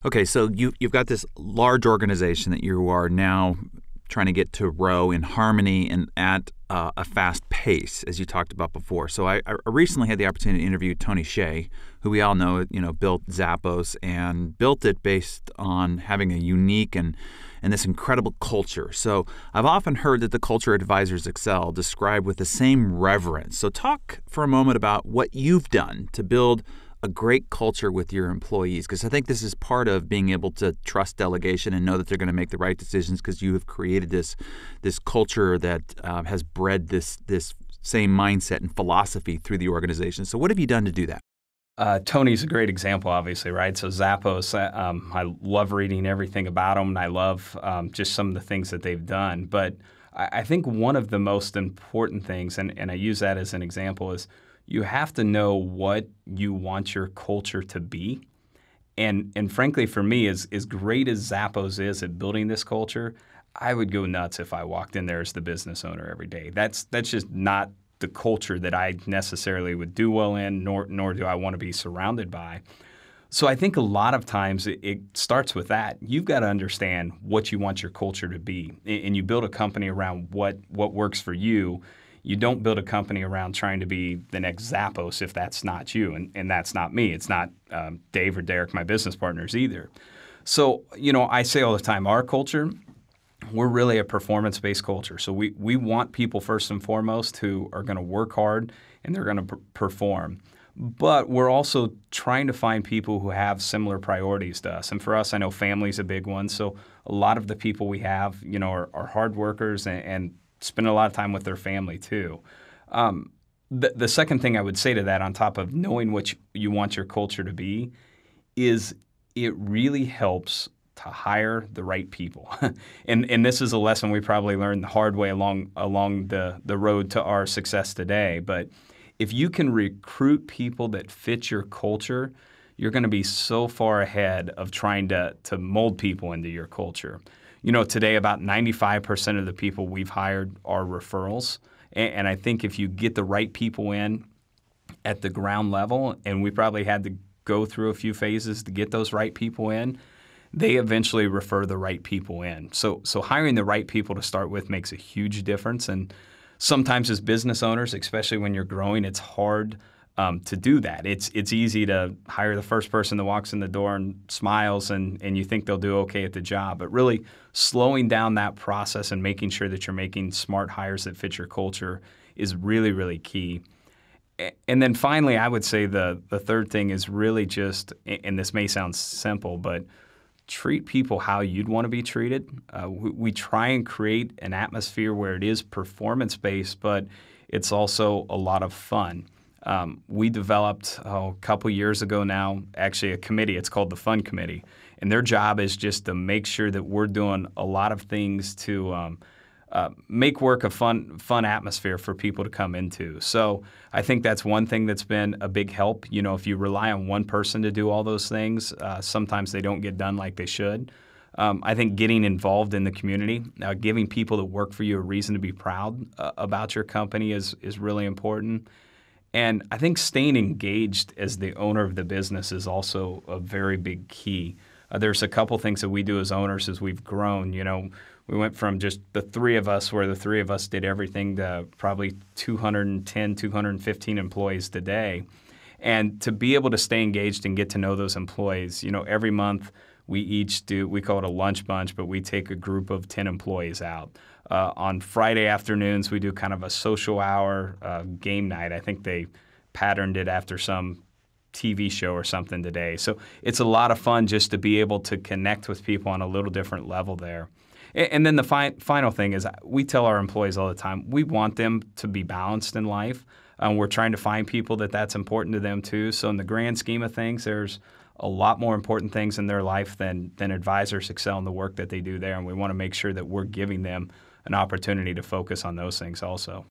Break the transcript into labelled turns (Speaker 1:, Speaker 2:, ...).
Speaker 1: Okay, so you've got this large organization that you are now trying to get to row in harmony and at a fast pace, as you talked about before. So I recently had the opportunity to interview Tony Hsieh, who we all know, built Zappos and built it based on having a unique and this incredible culture. So I've often heard that the culture advisors excel described with the same reverence. So talk for a moment about what you've done to build a great culture with your employees, because I think this is part of being able to trust delegation and know that they're going to make the right decisions, because you have created this culture that has bred this same mindset and philosophy through the organization. So what have you done to do that?
Speaker 2: Tony's a great example, obviously, right? So Zappos, I love reading everything about them, and I love just some of the things that they've done. But I think one of the most important things, and I use that as an example, is you have to know what you want your culture to be. And frankly, for me, as great as Zappos is at building this culture, I would go nuts if I walked in there as the business owner every day. That's just not the culture that I necessarily would do well in, nor do I want to be surrounded by. So I think a lot of times it starts with that. You've got to understand what you want your culture to be, and you build a company around what works for you. You don't build a company around trying to be the next Zappos if that's not you, and that's not me. It's not Dave or Derek, my business partners, either. So, I say all the time, our culture, we're really a performance-based culture. So we want people first and foremost who are going to work hard and they're going to perform. But we're also trying to find people who have similar priorities to us. And for us, I know family's a big one. So a lot of the people we have, are hard workers and spend a lot of time with their family too. The second thing I would say to that, on top of knowing what you want your culture to be, is it really helps to hire the right people. and this is a lesson we probably learned the hard way along the road to our success today. But if you can recruit people that fit your culture, you're going to be so far ahead of trying to mold people into your culture. Today about 95% of the people we've hired are referrals. And I think if you get the right people in at the ground level, and we probably had to go through a few phases to get those right people in, they eventually refer the right people in. So hiring the right people to start with makes a huge difference. And sometimes as business owners, especially when you're growing, it's hard to do that. It's easy to hire the first person that walks in the door and smiles and you think they'll do okay at the job. But really slowing down that process and making sure that you're making smart hires that fit your culture is really, really key. And then finally, I would say the third thing is really just, and this may sound simple, but treat people how you'd want to be treated. We try and create an atmosphere where it is performance-based, but it's also a lot of fun. We developed a couple years ago now, actually a committee. It's called the Fun Committee. And their job is just to make sure that we're doing a lot of things to make work a fun atmosphere for people to come into. So I think that's one thing that's been a big help. If you rely on one person to do all those things, sometimes they don't get done like they should. I think getting involved in the community, giving people that work for you a reason to be proud about your company is really important. And I think staying engaged as the owner of the business is also a very big key. There's a couple things that we do as owners as we've grown. We went from just the three of us, where the three of us did everything, to probably 210, 215 employees today. And to be able to stay engaged and get to know those employees, every month we call it a lunch bunch, but we take a group of 10 employees out. On Friday afternoons, we do kind of a social hour game night. I think they patterned it after some TV show or something today. So it's a lot of fun just to be able to connect with people on a little different level there. And then the final thing is, we tell our employees all the time, we want them to be balanced in life. We're trying to find people that's important to them too. So in the grand scheme of things, there's a lot more important things in their life than advisors excel in the work that they do there. And we want to make sure that we're giving them an opportunity to focus on those things also.